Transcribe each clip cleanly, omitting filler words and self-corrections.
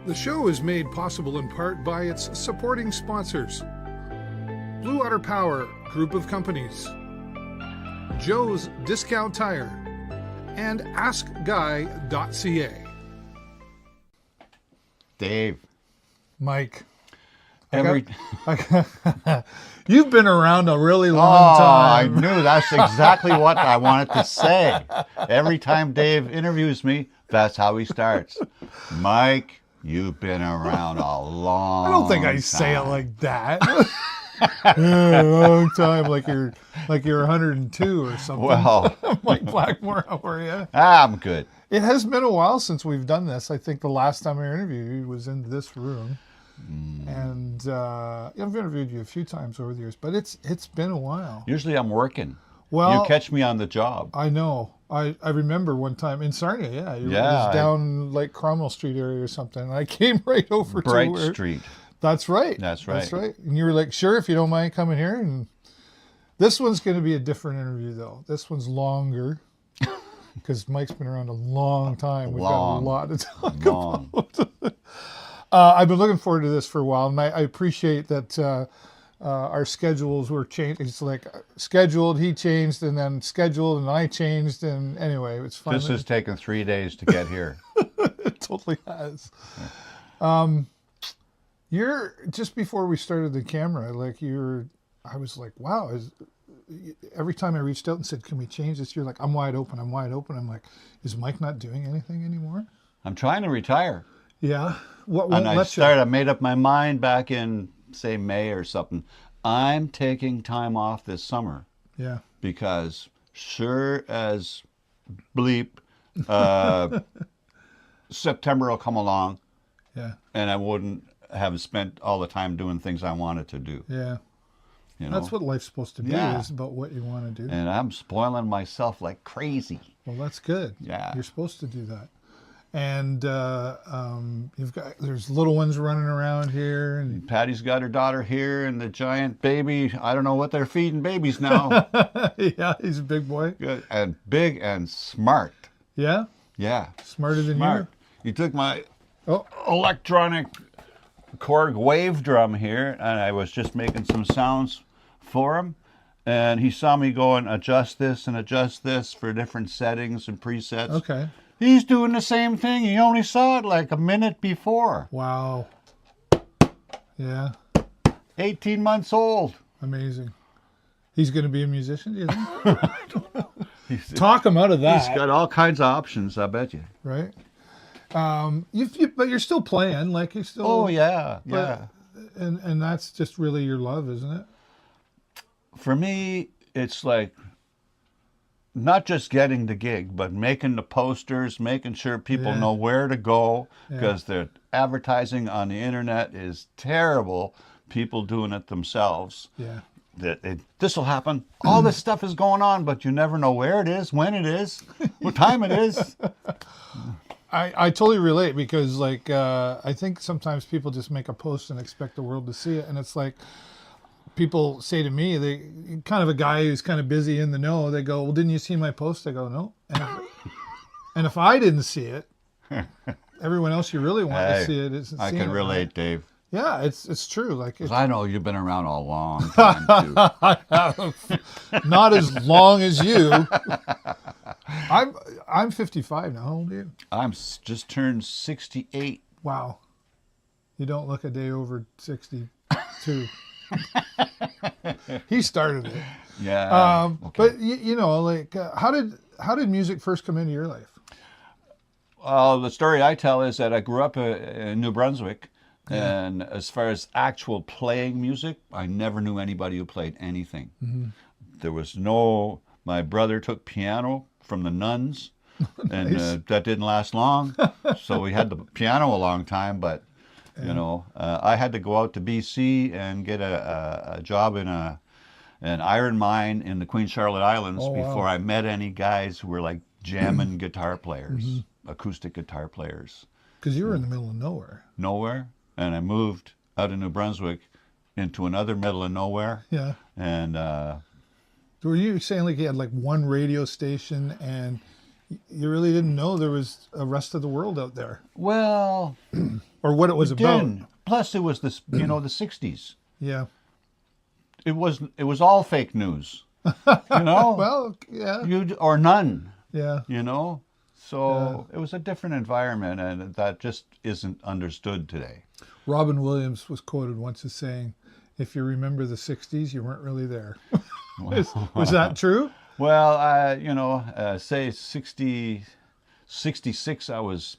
The show is made possible in part by its supporting sponsors: Blue Water Power Group of Companies, Joe's Discount Tire, and AskGuy.ca. Dave. Mike. You've been around a really long time. I knew that's exactly what I wanted to say. Every time Dave interviews me, that's how he starts. Mike, you've been around a long time. I don't think I say it like that. Yeah, a long time, like you're 102 or something. Well, Mike Blackmore, how are you? I'm good. It has been a while since we've done this. I think the last time I interviewed you was in this room. And I've interviewed you a few times over the years, but it's been a while. Usually I'm working. Well, you catch me on the job. I know. I remember one time in Sarnia, it was down like Cromwell Street area or something. And I came right over Bright to where, Street. That's right. That's right. That's right. And you were like, sure, if you don't mind coming here. And this one's going to be a different interview, though. This one's longer because Mike's been around a long time. We've got a lot to talk about. I've been looking forward to this for a while, and I appreciate that our schedules were changed. It's like scheduled, he changed, and then scheduled, and I changed, and anyway, it's fun. This has taken 3 days to get here. It totally has. You're just before we started the camera, I was like, wow. Every time I reached out and said, can we change this? You're like, I'm wide open. I'm like, is Mike not doing anything anymore? I'm trying to retire. Yeah. I made up my mind back in, say, May or something. I'm taking time off this summer. Yeah. Because sure as bleep, September will come along. Yeah. And I wouldn't have spent all the time doing things I wanted to do. Yeah. You know? That's what life's supposed to be, is about what you want to do. And I'm spoiling myself like crazy. Well, that's good. Yeah. You're supposed to do that. And there's little ones running around here, and Patty's got her daughter here, and the giant baby. I don't know what they're feeding babies now. Yeah, he's a big boy. Good and big and smart. Yeah. Yeah. Smarter than you. You took my electronic Korg wave drum here, and I was just making some sounds for him. And he saw me go and adjust this for different settings and presets. Okay. He's doing the same thing. He only saw it like a minute before. Wow. Yeah. 18 months old. Amazing. He's going to be a musician, do you think? I don't know. Talk him out of that. He's got all kinds of options, I bet you. Right. But you're still playing, like you're still. Oh yeah, yeah. And that's just really your love, isn't it? For me, it's like not just getting the gig, but making the posters, making sure people know where to go, because the advertising on the internet is terrible. People doing it themselves. Yeah. This will happen. All this stuff is going on, but you never know where it is, when it is, what time it is. I totally relate, because I think sometimes people just make a post and expect the world to see it, and it's like people say to me, they kind of a guy who's kind of busy in the know, they go, well, didn't you see my post? I go, no. And if I didn't see it, everyone else you really want to see it isn't seeing it. I can relate, Dave. Yeah, it's true. I know you've been around a long time, too. I have. Not as long as you. I'm 55 now. How old are you? I'm just turned 68. Wow. You don't look a day over 62. He started it. Yeah. Okay. But how did music first come into your life? The story I tell is that I grew up in New Brunswick, and as far as actual playing music, I never knew anybody who played anything. Mm-hmm. There was my brother took piano from the nuns, and that didn't last long, so we had the piano a long time, but I had to go out to BC and get a job in an iron mine in the Queen Charlotte Islands before I met any guys who were like jamming guitar players, acoustic guitar players. Because you were in the middle of nowhere. Nowhere. And I moved out of New Brunswick into another middle of nowhere. Yeah. And were you saying like you had like one radio station and you really didn't know there was a rest of the world out there, Well, or what it was about. didn't. Plus, it was this, the 60s. Yeah. It was all fake news, Well, yeah. or none, Yeah. So it was a different environment, and that just isn't understood today. Robin Williams was quoted once as saying, "If you remember the '60s, you weren't really there." Was that true? Well, say 66, I was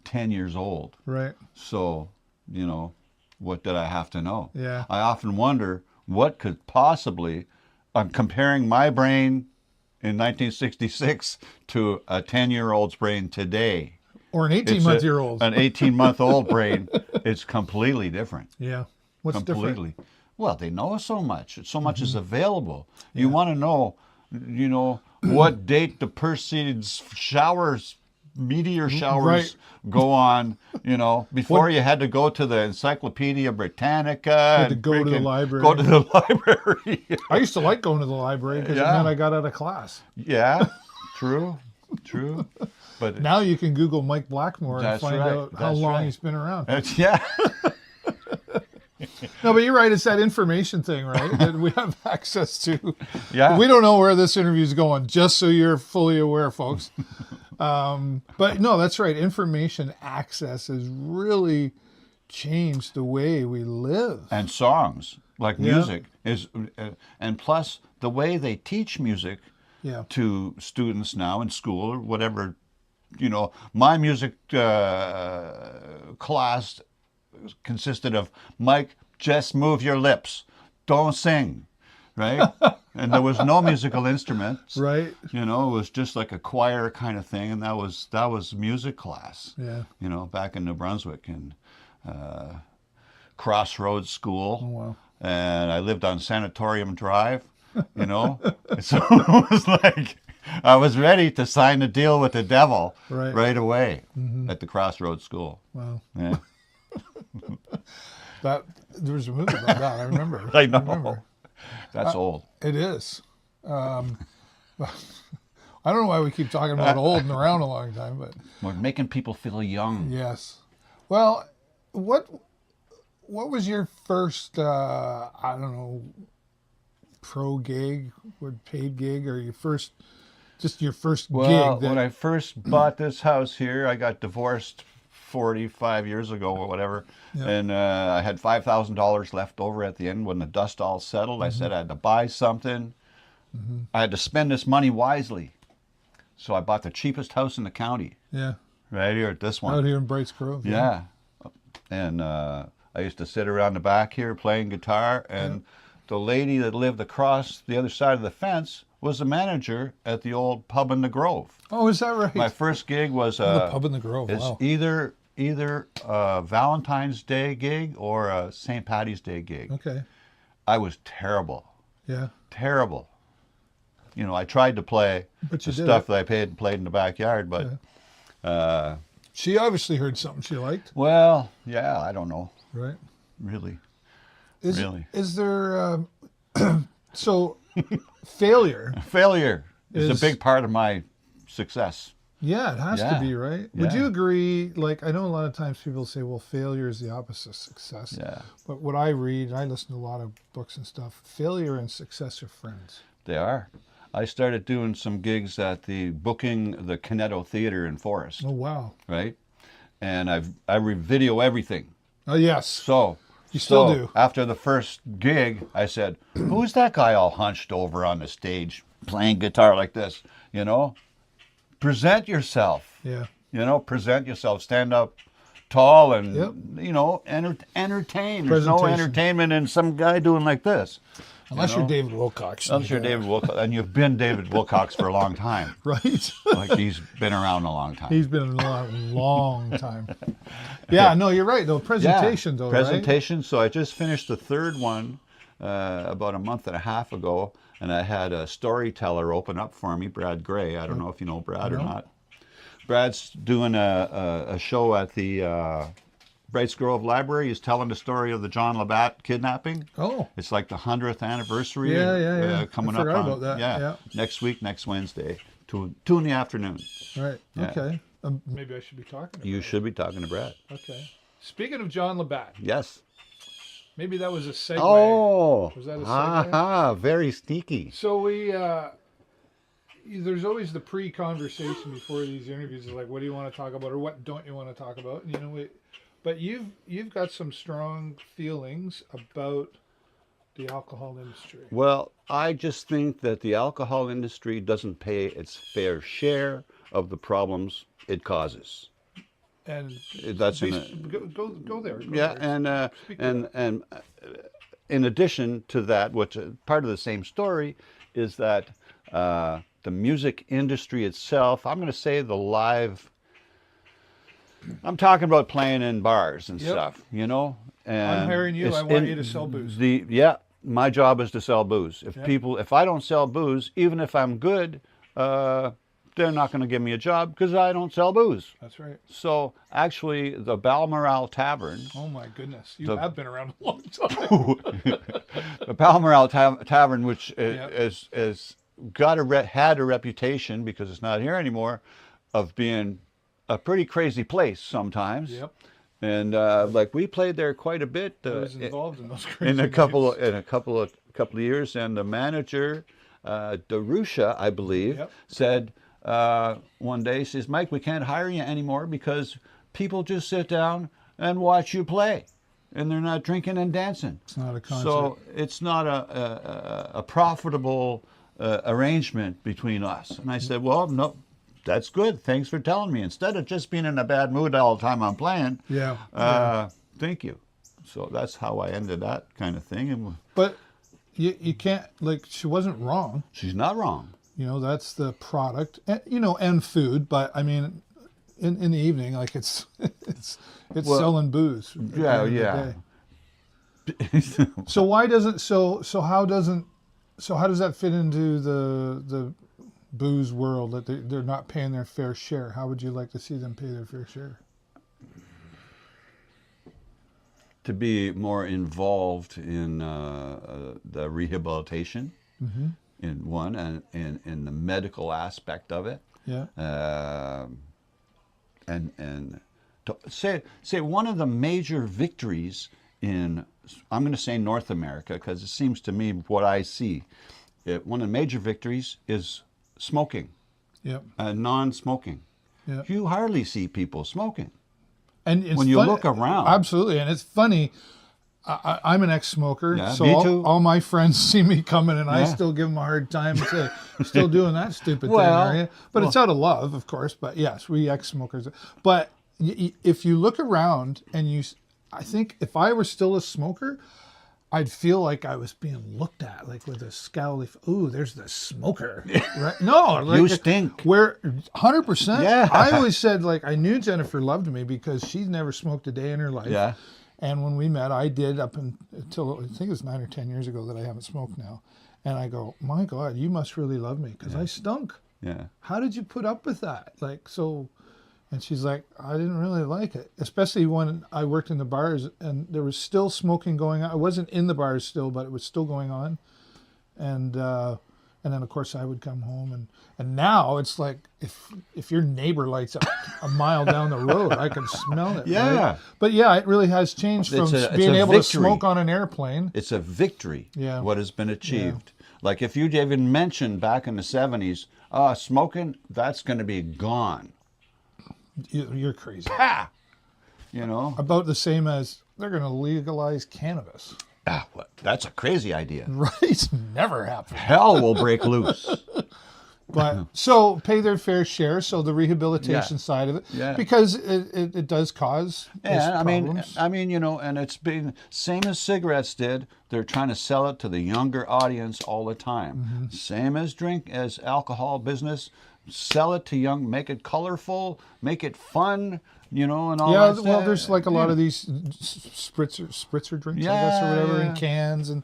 10 years old. Right. So, what did I have to know? Yeah. I often wonder what could possibly, I'm comparing my brain in 1966 to a 10-year-old's brain today. Or an 18-month-year-old. An 18-month-old brain. It's completely different. Yeah. What's Completely. different? Well, they know so much. So much is available. You want to know, what date the Perseids meteor showers go on, before you had to go to the Encyclopedia Britannica. Had to go to the library. Go to the library. I used to like going to the library because it meant I got out of class. Yeah, true. But Now you can Google Mike Blackmore and That's find right. out how That's long right. he's been around. yeah. No, but you're right. It's that information thing, right? That we have access to. Yeah. We don't know where this interview is going, just so you're fully aware, folks. But no, that's right. Information access has really changed the way we live. And songs, like music, is, and plus the way they teach music Yeah. to students now in school or whatever. My music class consisted of, Mike, just move your lips, don't sing, right? And there was no musical instruments, Right. it was just like a choir kind of thing, and that was music class, Yeah. back in New Brunswick in Crossroads School. Oh, wow. And I lived on Sanatorium Drive, so it was like I was ready to sign a deal with the devil right away at the Crossroads School. Wow. Yeah. There was a movie about that. I remember. I know. That's old. It is. I don't know why we keep talking about old and around a long time, but We're making people feel young. yes. Well, what was your first, pro gig, paid gig, or your first Well, gig? when I first bought this house here, I got divorced 45 years ago or whatever, and I had $5,000 left over at the end when the dust all settled. I said I had to buy something. I had to spend this money wisely. So I bought the cheapest house in the county, Yeah. right here at this one. Out here in Brights Grove. Yeah. And I used to sit around the back here playing guitar, and the lady that lived across the other side of the fence was the manager at the old pub in the Grove. Oh, is that right? My first gig was the pub in the Grove. it's Wow. either a Valentine's Day gig or a St. Patty's Day gig. Okay. I was terrible. Yeah. Terrible. I tried to play But the you did stuff it. that I played in the backyard, but She obviously heard something she liked, well, yeah, I don't know. right? Really. Is, Really? Is there so failure? Failure is Is- a big part of my success. Yeah, it has to Yeah. be, right? Would Yeah. you agree? Like, I know a lot of times people say, well, failure is the opposite of success. Yeah, But what I read, I listen to a lot of books and stuff, failure and success are friends. they are. I started doing some gigs at the Canetto Theater in Forest, Oh, wow. right? And I video everything. Oh, yes. So You still do. After the first gig, I said, "Who's that guy all hunched over on the stage playing guitar like this?" Present yourself. Yeah. Present yourself. Stand up tall and Yep. entertain. There's no Presentation. entertainment in some guy doing like this. Unless you're David Wilcox. Unless you're David Wilcox, and you've been David Wilcox for a long time. Right. Like he's been around a long time. He's been a long time. Yeah, no, you're right, though. Presentation, though, right? Presentation. So I just finished the third one about a month and a half ago, and I had a storyteller open up for me, Brad Gray. I don't know if you know Brad or not. Brad's doing a show at the Brights Grove Library. He's telling the story of the John Labatt kidnapping. Oh. It's like the 100th anniversary. Yeah. Coming I forgot up on about that. Yeah. next week, next Wednesday. 2 in the afternoon. Right. Yeah. Okay. Maybe I should be talking to You Brad. should be talking to Brad. Okay. Speaking of John Labatt, Yes. maybe that was a segue. Oh. Was that a segue? Aha, very sneaky. So there's always the pre-conversation before these interviews. Is like, what do you want to talk about, or what don't you want to talk about? You know, but you've got some strong feelings about the alcohol industry. Well, I just think that the alcohol industry doesn't pay its fair share of the problems it causes. And That's go there. Go yeah, there. and in addition to that, which part of the same story is that the music industry itself. I'm going to say the live. I'm talking about playing in bars and stuff, you know. And I'm hiring you. I want you to sell booze. My job is to sell booze. If I don't sell booze, even if I'm good, they're not going to give me a job because I don't sell booze. That's right. So actually, the Balmoral Tavern. Oh my goodness, you have been around a long time. The Balmoral Tavern, which is had a reputation, because it's not here anymore, of being a pretty crazy place sometimes. Yep. And like we played there quite a bit. I was involved in those crazy in a couple of years, and the manager, Darusha, I believe, said one day, says, "Mike, we can't hire you anymore because people just sit down and watch you play, and they're not drinking and dancing. It's not a concert. So it's not a profitable arrangement between us." And I said, "Well, no, that's good. Thanks for telling me. Instead of just being in a bad mood all the time I'm playing, thank you." So that's how I ended that kind of thing. And but you can't, like, she wasn't wrong. she's not wrong. You know, that's the product, and, you know, and food. But I mean, in the evening, like it's selling booze. at the end of the day. So why doesn't how does that fit into the booze world, that they're not paying their fair share? How would you like to see them pay their fair share? To be more involved in the rehabilitation, in one, and in the medical aspect of it. Yeah. And to say one of the major victories in, I'm going to say North America, because it seems to me what I see, one of the major victories is smoking. Yep. Non-smoking. Yeah. You hardly see people smoking. And it's when you look around. Absolutely. And it's funny. I'm an ex-smoker, Yeah, so me too. all my friends see me coming, and I Yeah. still give them a hard time and say, "Still doing that stupid thing, Well, are you?" But it's out of love, of course. But yes, we ex-smokers. But if you look around, and I think if I were still a smoker, I'd feel like I was being looked at, like with a scowly, "Ooh, there's the smoker." Right? No, like, You stink. Where 100%. Yeah. I always said, like, I knew Jennifer loved me because she's never smoked a day in her life. Yeah. And when we met, I did up until, I think it was 9 or 10 years ago that I haven't smoked now. And I go, "My God, you must really love me because I stunk. Yeah. How did you put up with that?" Like, so, and she's like, "I didn't really like it," especially when I worked in the bars and there was still smoking going on. I wasn't in the bars still, but it was still going on. And then of course I would come home, and now it's like if your neighbor lights up a mile down the road, I can smell it. Yeah. Right? But yeah, it really has changed from being able to smoke on an airplane. It's a victory, Yeah. what has been achieved. Like if you'd even mentioned back in the 70s, smoking, that's going to be gone. You're crazy. Ha! You know? About the same as they're going to legalize cannabis. What? That's a crazy idea. Right? Never happened. Hell will break loose. But so pay their fair share. So the rehabilitation side of it, because it does cause problems. I mean, you know, and it's been same as cigarettes did. They're trying to sell it to the younger audience all the time. Same as alcohol business. Sell it to young, make it colorful, make it fun, you know, and all that. Yeah, well, there's like a lot of these spritzer drinks, I guess, or whatever, in cans and.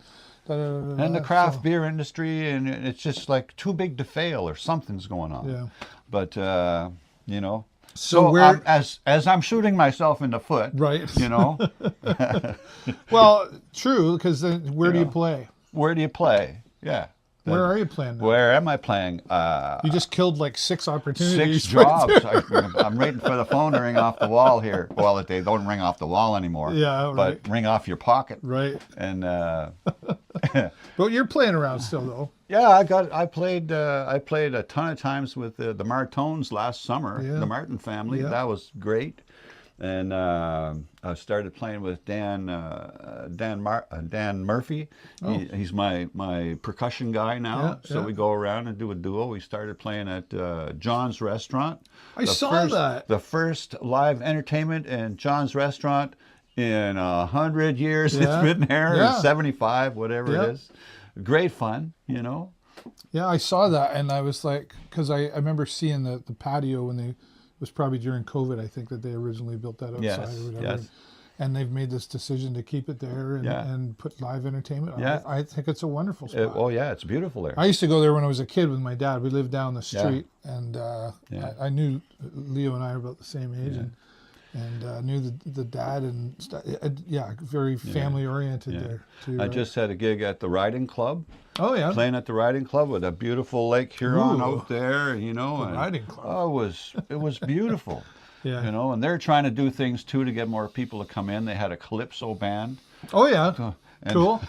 And the craft beer industry, and it's just like too big to fail, or something's going on. Yeah. But you know, So where, as I'm shooting myself in the foot, right? You know. Well, true, because then where do you play? Where do you play? Yeah. Where are you playing now? Where am I playing? You just killed like 6 opportunities. 6 jobs. I'm waiting for the phone to ring off the wall here. Well, they don't ring off the wall anymore. Yeah, right. But ring off your pocket. Right. And But you're playing around still, though. yeah, I played a ton of times with the Martones last summer. Yeah. The Martin family. Yeah. That was great. And I started playing with Dan Murphy. Oh. He's my percussion guy now. Yeah, So yeah. we go around and do a duo. We started playing at John's Restaurant. I saw that. The first live entertainment in John's Restaurant in 100 years. Yeah. It's been there, Yeah. or 75, whatever Yeah. it is. Great fun, you know. Yeah, I saw that, and I was like, because I remember seeing the patio when it was probably during COVID, I think, that they originally built that outside Yes, or whatever. yes. And they've made this decision to keep it there and, Yeah. and put live entertainment. Yeah. I think it's a wonderful spot. Oh yeah, it's beautiful there. I used to go there when I was a kid with my dad. We lived down the Yeah. street, and Yeah. I knew Leo and I were about the same age, and knew the dad and yeah, very family oriented Yeah. there too. I right? just had a gig at the Riding Club, oh yeah, playing at the Riding Club with a beautiful Lake Huron Ooh. out there, you know. The and- Riding Club. Oh, it was beautiful. Yeah. You know, and they're trying to do things too to get more people to come in. They had a calypso band. Oh yeah, And cool.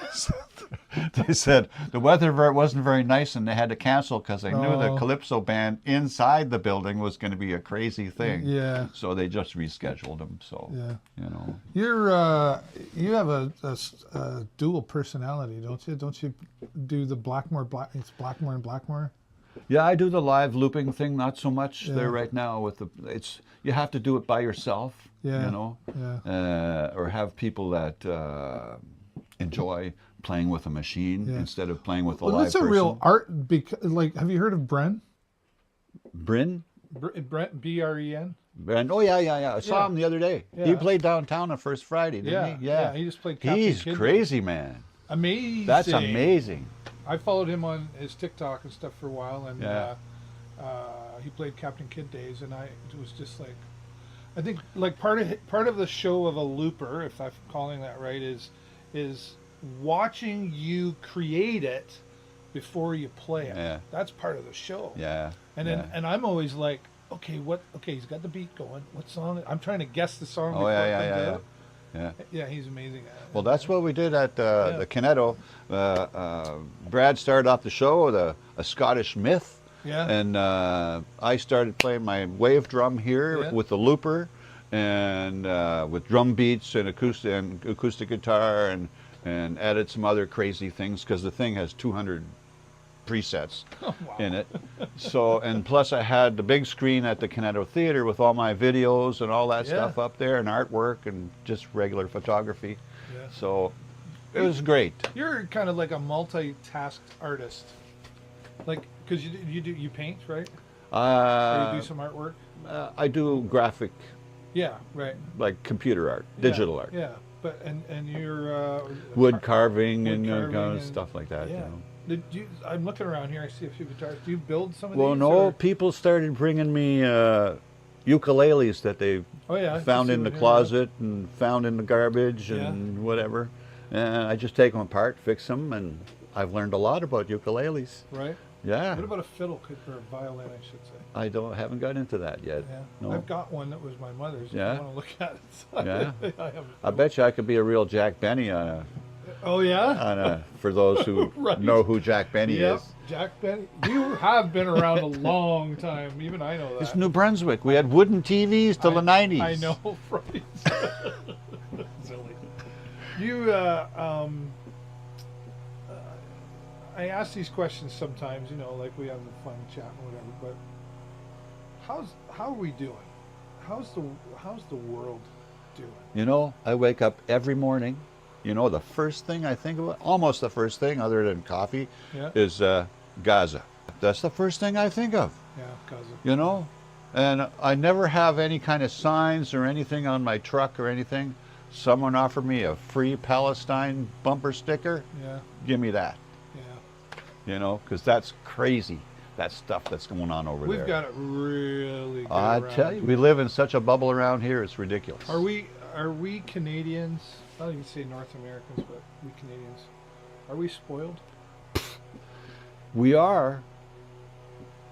They said the weather wasn't very nice and they had to cancel because they knew the Oh. calypso band inside the building was going to be a crazy thing. Yeah. So they just rescheduled them. So, Yeah. you know. You have a dual personality, don't you? Don't you do the Blackmore? It's Blackmore and Blackmore. Yeah, I do the live looping thing, not so much Yeah. there right now. You have to do it by yourself, Yeah. you know, Yeah. or have people that enjoy playing with a machine Yeah. instead of playing with a Well, live that's a person. real art. Because, like, have you heard of Bren? Bryn? Brent, Bren. Bryn? Oh yeah. I saw Yeah. him the other day. Yeah. He played downtown on First Friday, didn't he? Yeah. He just played Captain He's Kid. crazy, man. Amazing. That's amazing. I followed him on his TikTok and stuff for a while, and Yeah. he played Captain Kid days, and it was just like, I think like part of the show of a looper, if I'm calling that right, is watching you create it before you play it. Yeah. That's part of the show. Yeah. And then and I'm always like, okay, he's got the beat going. What song? I'm trying to guess the song before it comes out. Yeah. Yeah, he's amazing at it. Well, that's what we did at the Canetto. Brad started off the show with a Scottish myth. Yeah. And I started playing my wave drum here Yeah. with the looper and with drum beats and acoustic guitar and added some other crazy things because the thing has 200 presets Oh, wow. in it. So, and plus I had the big screen at the Canetto Theater with all my videos and all that Yeah. stuff up there and artwork and just regular photography. Yeah. So it was great. You're kind of like a multitasked artist, like because you paint, right? Or you do some artwork. I do graphic, Yeah, right. like computer art, digital art, Yeah, but and you're wood carving wood and carving kind of and- stuff like that. Yeah. You know. I'm looking around here. I see a few guitars. Do you build some of Well, these? no, or- people started bringing me ukuleles that they Oh yeah. I found see in the one here. closet and found in the garbage Yeah. and whatever. And I just take them apart, fix them, and I've learned a lot about ukuleles. Right. Yeah, What about a fiddle or a violin? I should say. I haven't got into that yet. Yeah. No. I've got one that was my mother's. If Yeah? you want to look at it. So Yeah? I have. I bet you I could be a real Jack Benny Oh yeah. for those who Right. know who Jack Benny Yep, is. Jack Benny. You have been around a long time. Even I know that. It's New Brunswick. We had wooden TVs till the 90s. I know, right? Silly. You, I ask these questions sometimes, you know, like we have the fun chat and whatever. But how are we doing? How's the world doing? You know, I wake up every morning. You know, the first thing I think about, almost the first thing other than coffee, Yeah. is Gaza. That's the first thing I think of, Yeah, cause of, you know? And I never have any kind of signs or anything on my truck or anything. Someone offered me a free Palestine bumper sticker. yeah, Give me that, yeah. you know, because that's crazy, that stuff that's going on over there. We've got it really good I around. tell you, we live in such a bubble around here, it's ridiculous. Are we Canadians? I don't even say North Americans, but we Canadians. Are we spoiled? We are,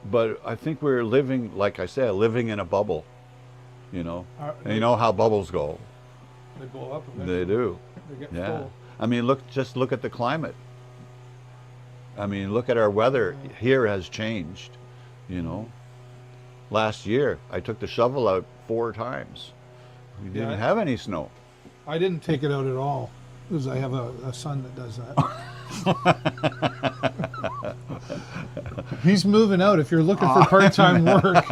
but I think we're living, like I said, living in a bubble. You know, and you know how bubbles go. They blow up. They do. They get Yeah. full. I mean, just look at the climate. I mean, look at our weather here has changed. You know, last year I took the shovel out 4 times. We didn't have any snow. I didn't take it out at all because I have a son that does that. He's moving out if you're looking for part-time work.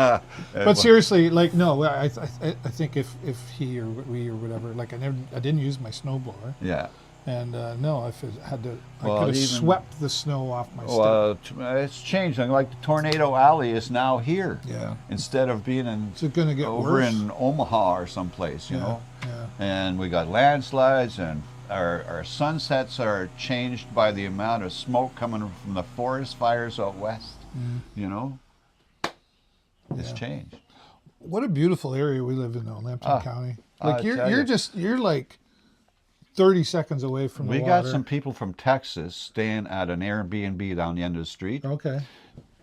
But seriously, like, no, I think if he or we or whatever, like, I didn't use my snowblower. Yeah. And no, if it had to, I Well, could have even- swept the snow off my Well, it's changed. Like the Tornado Alley is now here. Yeah. Instead of being in Is it going to get over worse? in Omaha or someplace, you know. Yeah. And we got landslides, and our sunsets are changed by the amount of smoke coming from the forest fires out west. You know, it's changed. What a beautiful area we live in, though, Lambton County. Like, I tell you're like 30 seconds away from the We water. got some people from Texas staying at an Airbnb down the end of the street. Okay.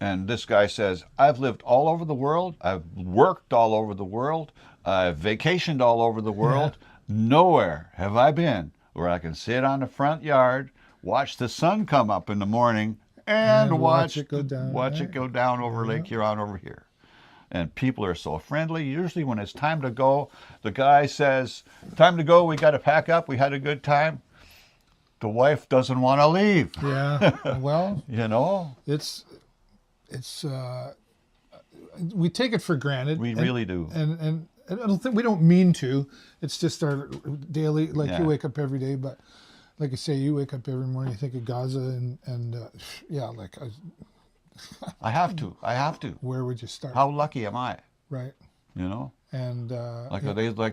And this guy says, I've lived all over the world. I've worked all over the world. I've vacationed all over the world. Nowhere have I been where I can sit on the front yard, watch the sun come up in the morning, and watch it go down. it go down over Lake Huron over here. And people are so friendly. Usually when it's time to go, the guy says, time to go, we got to pack up. We had a good time. The wife doesn't want to leave. Yeah. Well, You know, it's we take it for granted. we really do. And I don't think we don't mean to. It's just our daily. Like, Yeah. you wake up every day, but like I say, you wake up every morning. You think of Gaza, and yeah, like, I have to. where would you start? How lucky am I? Right. You know, And like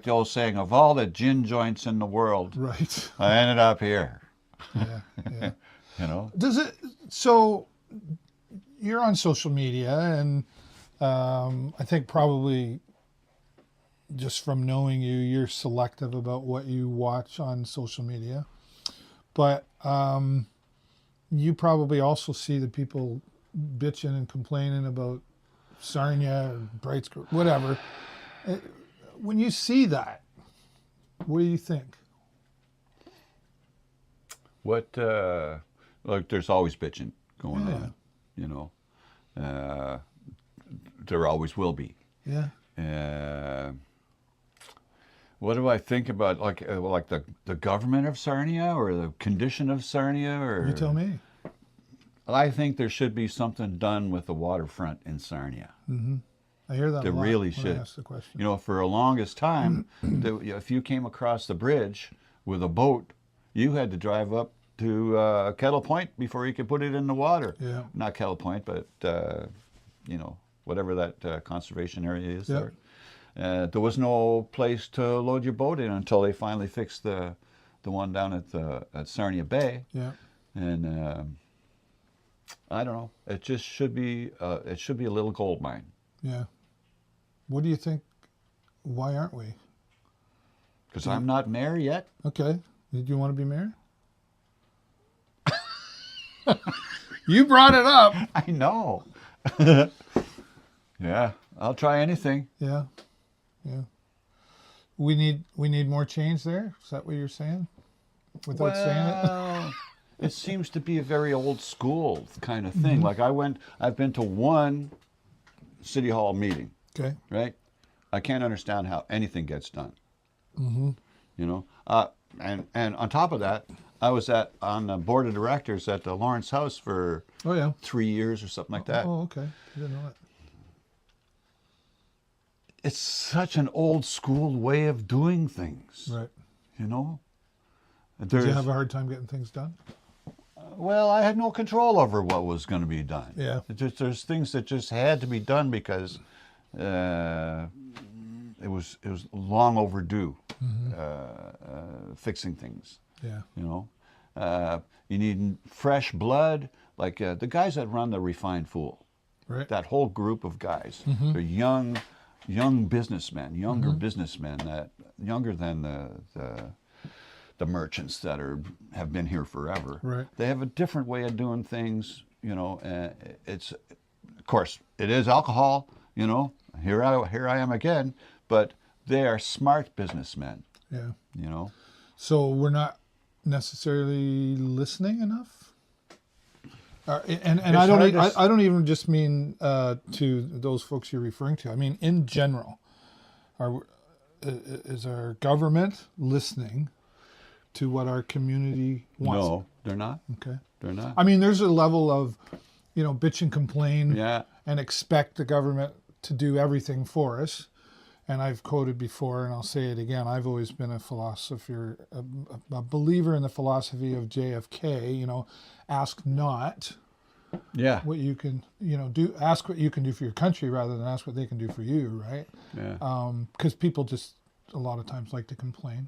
the old saying, of all the gin joints in the world, right. I ended up here. Yeah. Yeah. You know, Does it? So you're on social media, and I think probably just from knowing you, you're selective about what you watch on social media. But you probably also see the people bitching and complaining about Sarnia or Brights, whatever. When you see that, what do you think? what? Look, there's always bitching going Yeah. on. You know, there always will be. Yeah. What do I think about like the government of Sarnia or the condition of Sarnia? Or You tell me. I think there should be something done with the waterfront in Sarnia. I hear that They a lot really when should. I ask the question. You know, for the longest time, if you came across the bridge with a boat, you had to drive up to Kettle Point before you could put it in the water. Yeah. Not Kettle Point, but you know, whatever that conservation area is Yeah. there. There was no place to load your boat in until they finally fixed the one down at Sarnia Bay. Yeah. And I don't know. It just should be. It should be a little gold mine. Yeah. What do you think? Why aren't we? Because I'm not mayor yet. Okay. Did you want to be mayor? You brought it up. I know. Yeah, I'll try anything. Yeah. Yeah. We need more change there? Is that what you're saying? Without saying it? Well, it seems to be a very old school kind of thing. Like I've been to one city hall meeting, Okay. right? I can't understand how anything gets done. You know, and on top of that, I was on the board of directors at the Lawrence House for Oh, yeah. 3 years or something like that. Oh, okay. I didn't know that. It's such an old school way of doing things. Right. You know, Did you have a hard time getting things done? well, I had no control over what was going to be done. Yeah. There's things that just had to be done because it was long overdue fixing things. Yeah. You know, you need fresh blood, like the guys that run the Refined Fool. Right. That whole group of guys, they're young businessmen, younger businessmen, that younger than the merchants that have been here forever. Right. They have a different way of doing things, you know, it's, of course, it is alcohol, you know, here I am again, but they are smart businessmen, Yeah. you know. So we're not necessarily listening enough? And I don't even just mean to those folks you're referring to. I mean, in general, is our government listening to what our community wants? No, they're not. Okay. They're not. I mean, there's a level of, you know, bitch and complain Yeah. and expect the government to do everything for us. And I've quoted before, and I'll say it again, I've always been a philosopher, a believer in the philosophy of JFK, you know, ask not Yeah. what you can, you know, do, ask what you can do for your country rather than ask what they can do for you, right? Yeah. Because people just a lot of times like to complain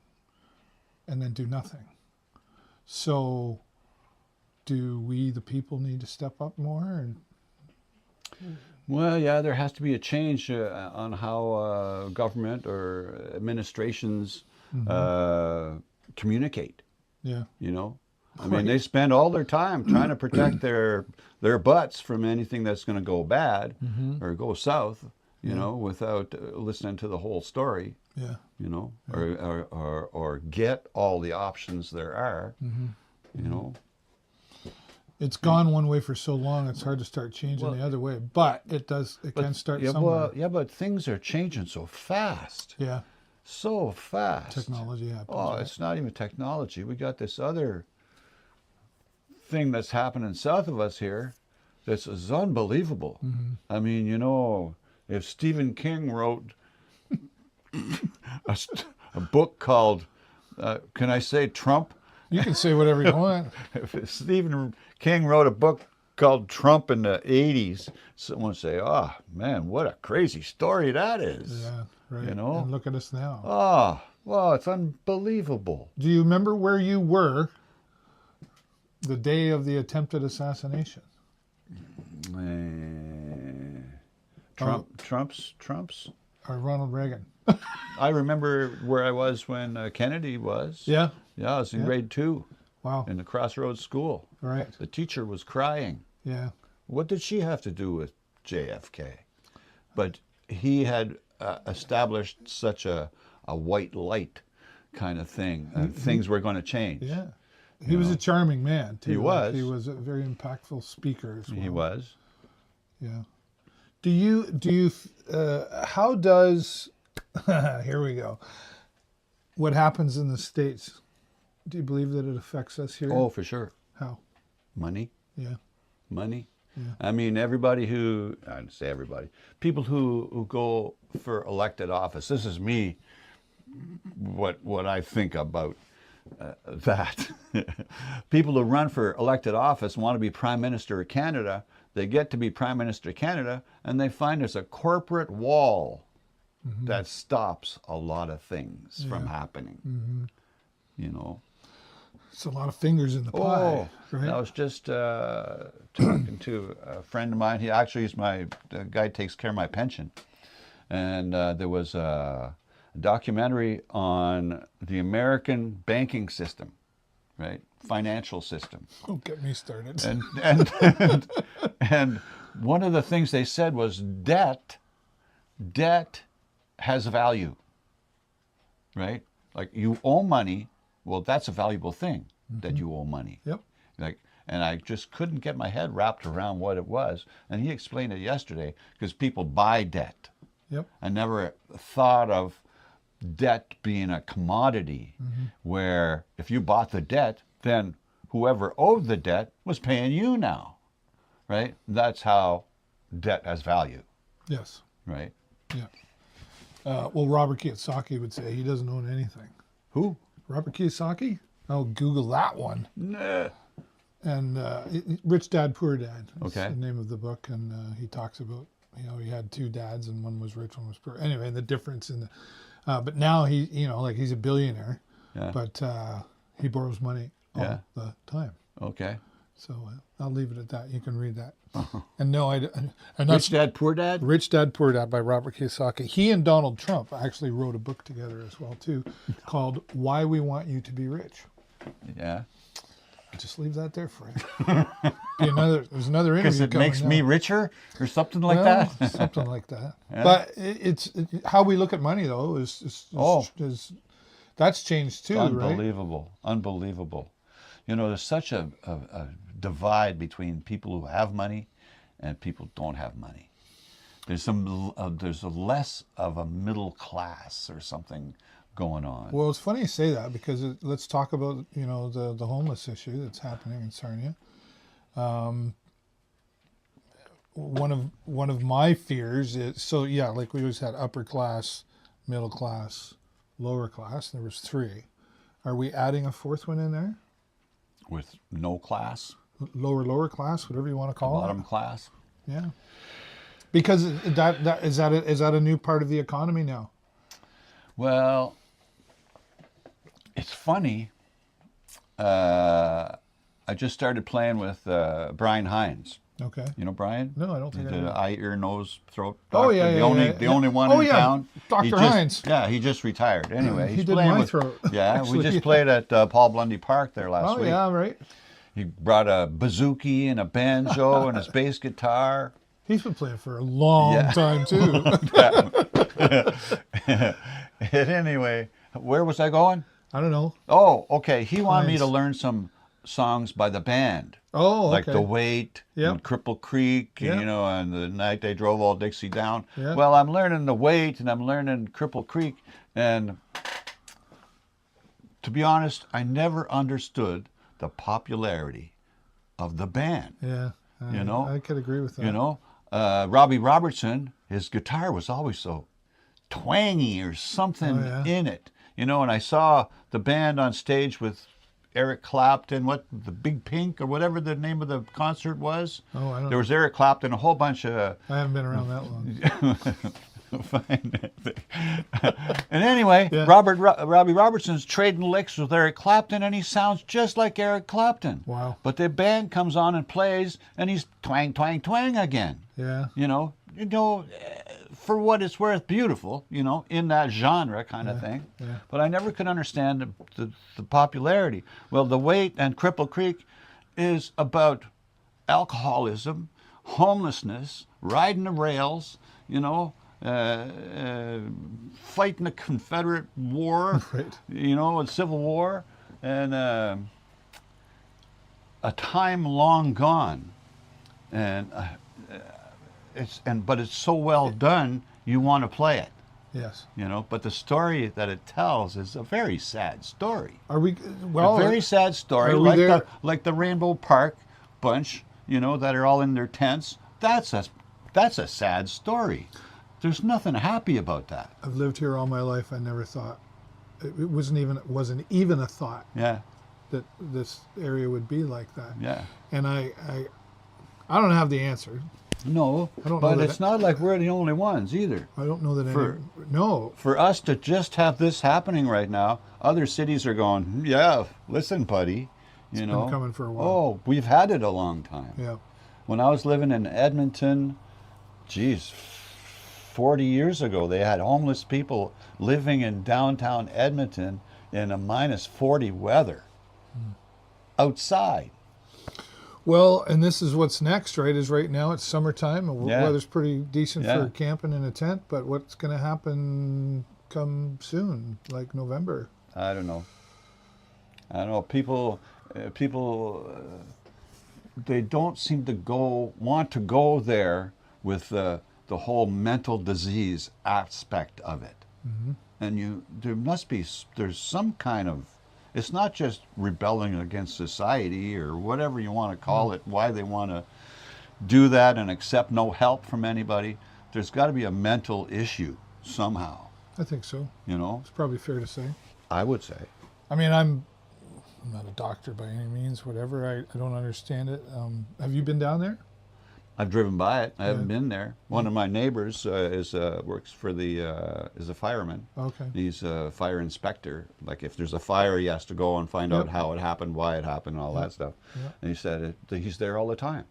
and then do nothing. So do we, the people, need to step up more? And Well, yeah, there has to be a change on how government or administrations communicate. yeah, You know, I mean, they spend all their time trying to protect their butts from anything that's going to go bad or go south. You know, without listening to the whole story. yeah, You know, or get all the options there are. You know. it's gone one way for so long. It's hard to start changing the other way, but it does. It can start yeah, somewhere. well, yeah, but things are changing so fast. Yeah, So fast. technology happens. Oh, right? it's not even technology. We got this other thing that's happening south of us here that's is unbelievable. I mean, you know, if Stephen King wrote a book called, can I say Trump? You can say whatever you want. If Stephen King wrote a book called Trump in the 80s, someone would say, oh, man, what a crazy story that is. Yeah, right. You know? And look at us now. Oh, well, it's unbelievable. Do you remember where you were the day of the attempted assassination? Trump's. Or Ronald Reagan? I remember where I was when Kennedy was. Yeah. Yeah, I was in grade 2 Wow. in the Crossroads School. Right. The teacher was crying. Yeah. What did she have to do with JFK? But he had established such a white light kind of thing. Things were going to change. Yeah. He was a charming man, too. He was. He was a very impactful speaker as well. He was. Yeah. Do you, how does, here we go. What happens in the States, do you believe that it affects us here? Oh, for sure. How? Money. Yeah. Money. Yeah. I mean, everybody who, I don't say everybody, people who go for elected office, this is me, what I think about that. People who run for elected office want to be Prime Minister of Canada. They get to be Prime Minister of Canada, and they find there's a corporate wall that stops a lot of things from happening. You know. It's a lot of fingers in the pie, right? I was just talking to a friend of mine. He actually is the guy who takes care of my pension. And there was a documentary on the American banking system, right? Financial system. Don't get me started. And one of the things they said was debt has value, right? Like you owe money, well, that's a valuable thing that you owe money. Yep. Like, and I just couldn't get my head wrapped around what it was. And he explained it yesterday because people buy debt. Yep. I never thought of debt being a commodity where if you bought the debt, then whoever owed the debt was paying you now, right? That's how debt has value, Yes. right? Yeah. Well, Robert Kiyosaki would say he doesn't own anything. Who? Robert Kiyosaki? Oh, Google that one. Nah. And Rich Dad, Poor Dad is Okay. the name of the book. And he talks about, you know, he had two dads and one was rich, one was poor. Anyway, the difference in the, but now he, you know, like he's a billionaire, Yeah. but he borrows money all the time. Okay. So I'll leave it at that. You can read that. And no, and Rich Dad, Poor Dad? Rich Dad, Poor Dad by Robert Kiyosaki. He and Donald Trump actually wrote a book together as well, too, called Why We Want You to Be Rich. Yeah. Just leave that there, Frank. There's another interview Because it coming makes now. me richer or something like Well, that. something like that. Yeah. But how we look at money, though, is that's changed too, right? Unbelievable. Unbelievable. You know, there's such a divide between people who have money and people who don't have money. There's a less of a middle class or something going on. Well, it's funny you say that because let's talk about the homeless issue that's happening in Sarnia. One of my fears is like we always had upper class, middle class, lower class. There was 3. Are we adding a 4th one in there? With no class, Lower class, whatever you want to call bottom it. class. Yeah. Because that is that a new part of the economy now? Well, it's funny. I just started playing with Brian Hines. Okay. You know Brian? No, I don't think I The know. eye, ear, nose, throat. Oh, doctor, yeah, the only one in town. Dr. Hines. Yeah, he just retired. Anyway, He he's did playing my with. throat. Yeah, Actually, we just yeah. played at Paul Blundy Park there last week. Yeah, right. He brought a bouzouki and a banjo and his bass guitar. He's been playing for a long time too. And anyway, where was I going? I don't know. Oh, okay. He wanted me Hines. to learn some songs by the band. Oh, okay. Like The Weight, Yep. and Cripple Creek, Yep. and The Night They Drove All Dixie Down. Yep. Well, I'm learning The Weight and I'm learning Cripple Creek. And to be honest, I never understood the popularity of the band. Yeah. I could agree with that. You know, Robbie Robertson, his guitar was always so twangy or something in it. You know, and I saw the band on stage with Eric Clapton, the Big Pink or whatever the name of the concert was. Oh, I don't There was Eric Clapton, a whole bunch of. I haven't been around that long. And anyway, Yeah. Robbie Robertson's trading licks with Eric Clapton, and he sounds just like Eric Clapton. Wow. But the band comes on and plays, and he's twang, twang, twang again. Yeah. You know, for what it's worth, beautiful, in that genre kind of thing. Yeah. But I never could understand the popularity. Well, The Weight and Cripple Creek is about alcoholism, homelessness, riding the rails, fighting the Confederate War, Right. and Civil War, and a time long gone. And but it's so well done, you want to play it, Yes. But the story that it tells is a very sad story. Are we? A Well, very sad story, are we there? like the Rainbow Park bunch, that are all in their tents. That's a sad story. There's nothing happy about that. I've lived here all my life. I never thought it wasn't even a thought Yeah, that this area would be like that. yeah. And I don't have the answer. No, I don't know but that it's not like we're the only ones either. I don't know that For- no. For us to just have this happening right now, other cities are going, yeah, listen, buddy, been coming for a while. Oh, we've had it a long time. Yeah. When I was living in Edmonton, 40 years ago, they had homeless people living in downtown Edmonton in a -40 weather outside. Well, and this is what's next, right? Is right now it's summertime. And Yeah. weather's pretty decent Yeah. for camping in a tent. But what's going to happen come soon, like November? I don't know. People, they don't seem to want to go there with the whole mental disease aspect of it. Mm-hmm. And there's some kind of, it's not just rebelling against society or whatever you want to call it, why they want to do that and accept no help from anybody. There's got to be a mental issue somehow, I think so. It's probably fair to say. I would say. I mean, I'm not a doctor by any means, whatever. I don't understand it. Have you been down there? I've driven by it. I haven't Yeah. been there. One of my neighbors works for is a fireman. Okay. He's a fire inspector. Like if there's a fire, he has to go and find out Yep. how it happened, why it happened, all that stuff. Yep. And he said he's there all the time.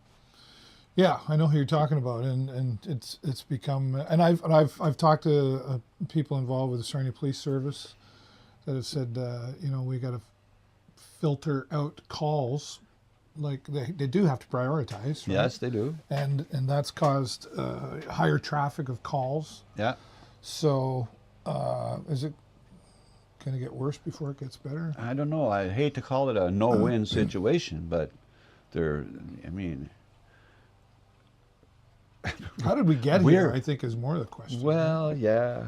Yeah, I know who you're talking about, and it's become. And I've talked to people involved with the Sarnia Police Service that have said, we got to filter out calls. Like they do have to prioritize, right? Yes, they do. And that's caused higher traffic of calls. Yeah. So is it going to get worse before it gets better? I don't know. I hate to call it a no-win situation, but I mean, how did we get here? I think is more the question. Well, yeah.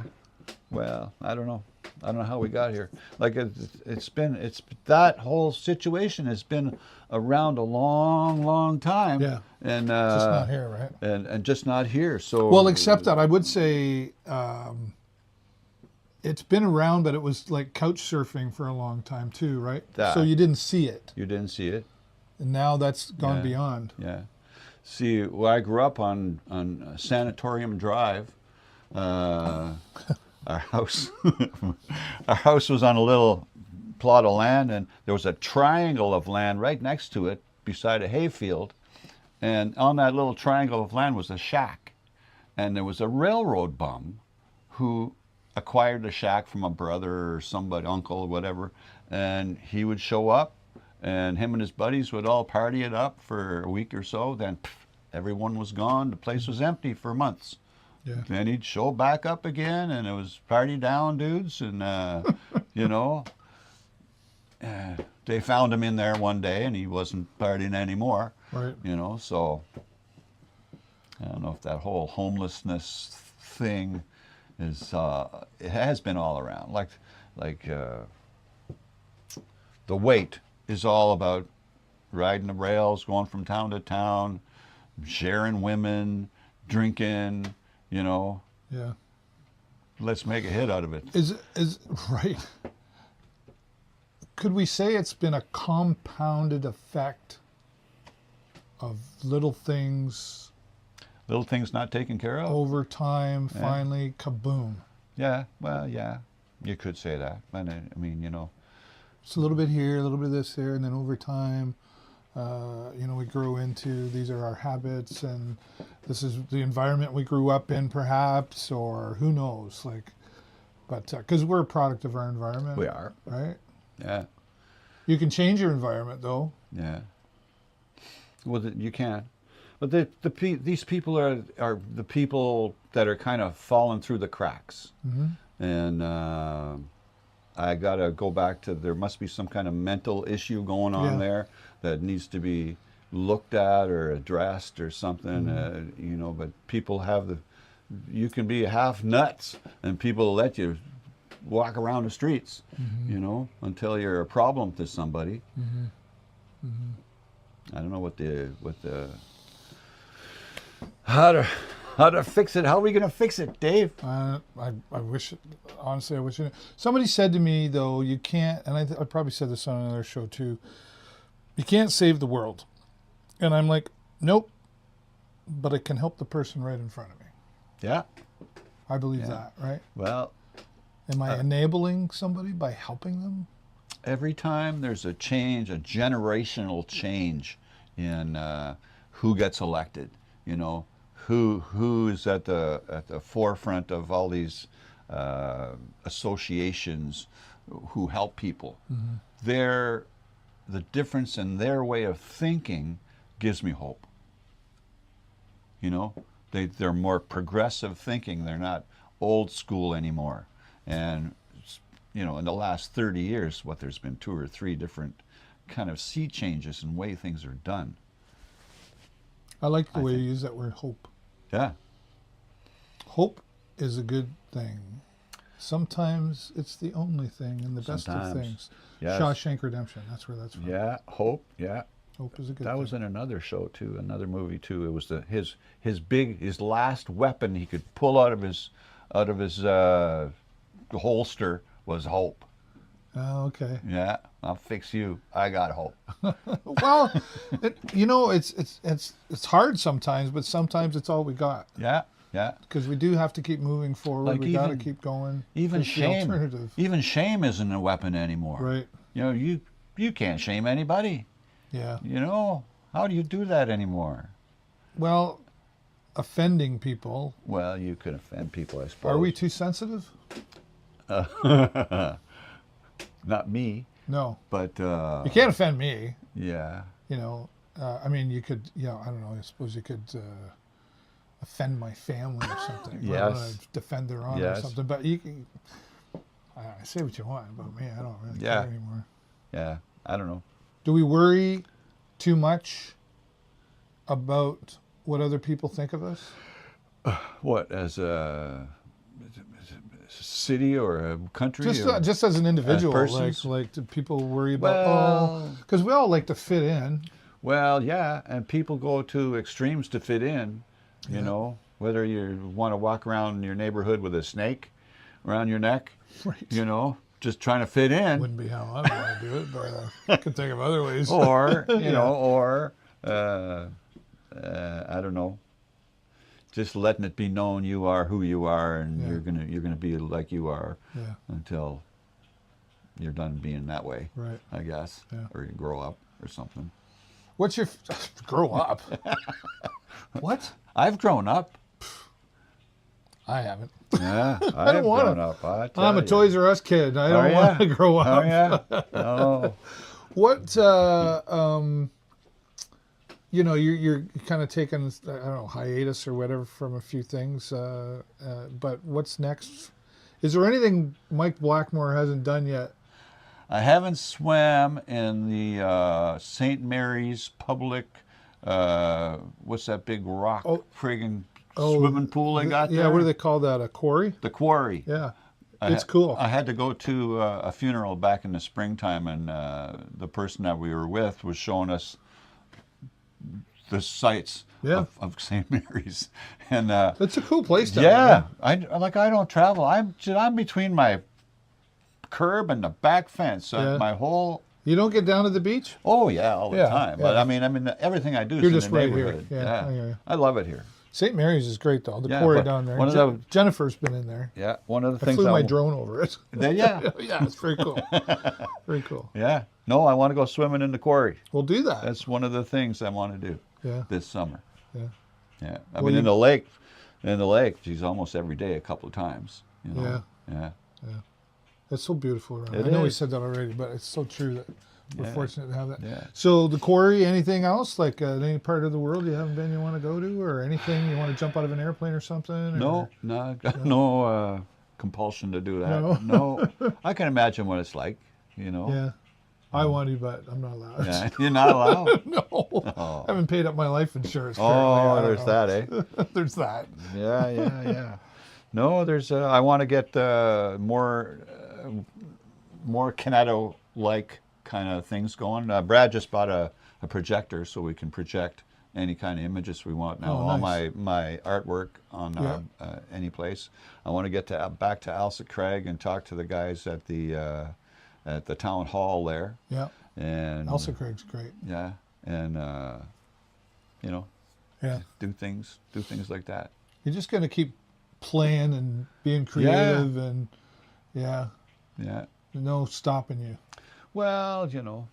Well, I don't know. I don't know how we got here. Like it's that whole situation has been around a long, long time. Yeah. And just not here, right? And just not here. So well, except that I would say it's been around, but it was like couch surfing for a long time too, right? So you didn't see it. You didn't see it. And now that's gone beyond. Yeah. See, well, I grew up on Sanatorium Drive. Our house was on a little plot of land, and there was a triangle of land right next to it beside a hayfield. And on that little triangle of land was a shack. And there was a railroad bum who acquired the shack from a brother or somebody, uncle or whatever. And he would show up, and him and his buddies would all party it up for a week or so. Then everyone was gone. The place was empty for months. Yeah. Then he'd show back up again, and it was party down, dudes. And, you know, they found him in there one day, and he wasn't partying anymore. Right. You know, so I don't know if that whole homelessness thing is, it has been all around. Like the weight is all about riding the rails, going from town to town, sharing women, drinking, you know. Yeah. Let's make a hit out of it. Is right. Could we say it's been a compounded effect of little things not taken care of? over time, finally, kaboom. Yeah, well, yeah, you could say that. But I mean, you know. It's a little bit here, a little bit of this there, and then over time, you know, we grow into, these are our habits, and this is the environment we grew up in, perhaps, or who knows, like, but because we're a product of our environment. We are. Right? Yeah. You can change your environment, though. Yeah. Well, you can. But these people are the people that are kind of falling through the cracks. Mm-hmm. And I got to go back to, there must be some kind of mental issue going on there that needs to be looked at or addressed or something, you know, but people have you can be half nuts and people let you walk around the streets, you know, until you're a problem to somebody. I don't know what the how to fix it. How are we going to fix it, Dave? I wish, honestly, I wish. Somebody said to me, though, you can't, and I probably said this on another show too, you can't save the world. And I'm like, nope, but it can help the person right in front of me. Yeah. I believe that, right? Well, am I enabling somebody by helping them? Every time there's a change, a generational change in who gets elected, you know, who is at the forefront of all these associations who help people. The difference in their way of thinking gives me hope. You know, they're more progressive thinking. They're not old school anymore. And you know, in the last 30 years, there's been 2 or 3 different kind of sea changes in the way things are done. I like the way you use that word, hope. Yeah. Hope is a good thing. Sometimes it's the only thing and the best of things. Yes. Shawshank Redemption, that's where that's from. Yeah, hope, yeah. Hope is a good thing. That was in another show too, another movie too. It was his last weapon he could pull out of his holster was hope. Oh, okay. Yeah, I'll fix you. I got hope. Well, you know, it's hard sometimes, but sometimes it's all we got. Yeah, yeah. Because we do have to keep moving forward. Like we got to keep going. Even It's the shame. alternative. Even shame isn't a weapon anymore. Right. You know, you can't shame anybody. Yeah. You know, how do you do that anymore? Well, offending people. Well, you can offend people, I suppose. Are we too sensitive? Not me. No. But You can't offend me. yeah. You know, I mean, you could, you know, I don't know, I suppose you could offend my family or something. Yes. Defend their honor or something. But you can, I say what you want about me. I don't really care anymore. Yeah. I don't know. Do we worry too much about what other people think of us? What, as a city or a country? Just as an individual, like do people worry about, because we all like to fit in. Well, yeah, and people go to extremes to fit in, you know, whether you want to walk around your neighborhood with a snake around your neck, you know, just trying to fit in. Wouldn't be how I want to do it, but I could think of other ways. Or, you know, or, I don't know, just letting it be known you are who you are, and you're gonna be like you are until you're done being that way, right? I guess, or you grow up or something. What's your grow up? What? I've grown up. I haven't. Yeah, I don't want grown up. I'm a Toys R Us kid. I don't want to grow up. Oh yeah. Oh. What? You know, you're kind of taking, I don't know, hiatus or whatever from a few things. But what's next? Is there anything Mike Blackmore hasn't done yet? I haven't swam in the St. Mary's public, what's that big rock friggin' swimming pool they got there? Yeah, what do they call that? A quarry? The quarry. Yeah, it's cool. I had to go to a funeral back in the springtime, and the person that we were with was showing us the sights of St. Mary's. And it's a cool place down there. I don't travel. I'm between my curb and the back fence. My whole. You don't get down to the beach? Oh yeah, all the time. But I mean, everything I do is in the neighborhood. Here. I love it here. St. Mary's is great though. The quarry down there. Jennifer's been in there. Yeah, one of the things. I flew my drone over it. Yeah, it's very cool. Very cool. Yeah. No, I want to go swimming in the quarry. We'll do that. That's one of the things I want to do. Yeah. This summer. Yeah. Yeah. I mean, in the lake, geez, almost every day, a couple of times. You know? Yeah. It's so beautiful around. I know we said that already, but it's so true that we're fortunate to have that. Yeah. So the quarry, anything else? Like any part of the world you haven't been you want to go to, or anything you want to jump out of an airplane or something? No, no compulsion to do that. No. I can imagine what it's like, you know. Yeah. I want to, but I'm not allowed. Yeah, you're not allowed? No. Oh. I haven't paid up my life insurance. Oh, there's that, eh? There's that. Yeah. No, there's. I want to get more Canado-like kind of things going. Brad just bought a projector so we can project any kind of images we want now. All my artwork on any place. I want to get back to Alsa Craig and talk to the guys at the town hall there. Yeah. And Alsa Craig's great. Yeah, and you know, do things like that. You're just gonna keep playing and being creative and no stopping you. Well, you know,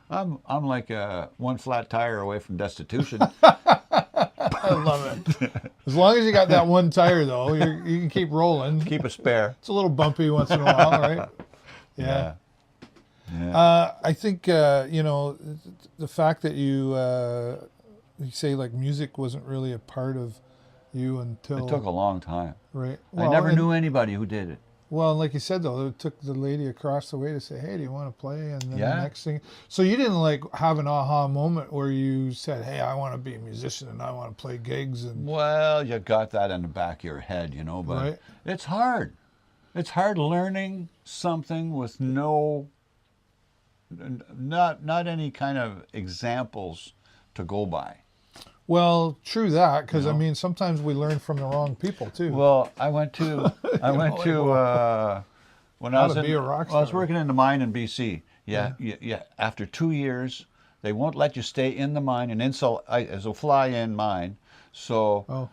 I'm like one flat tire away from destitution. I love it. As long as you got that one tire, though, you can keep rolling. Keep a spare. It's a little bumpy once in a while, right? Yeah. I think you know, the fact that you say like music wasn't really a part of you until it took a long time. Right. Well, I never knew anybody who did it. Well, like you said though, it took the lady across the way to say, "Hey, do you want to play?" And then the next thing, so you didn't like have an aha moment where you said, "Hey, I want to be a musician and I want to play gigs." And well, you got that in the back of your head, you know, but it's hard. It's hard learning something with not any kind of examples to go by. Well, true that, because I mean, sometimes we learn from the wrong people too. Well, I went to when I was working in the mine in BC. Yeah. After 2 years, they won't let you stay in the mine, and as a fly-in mine, so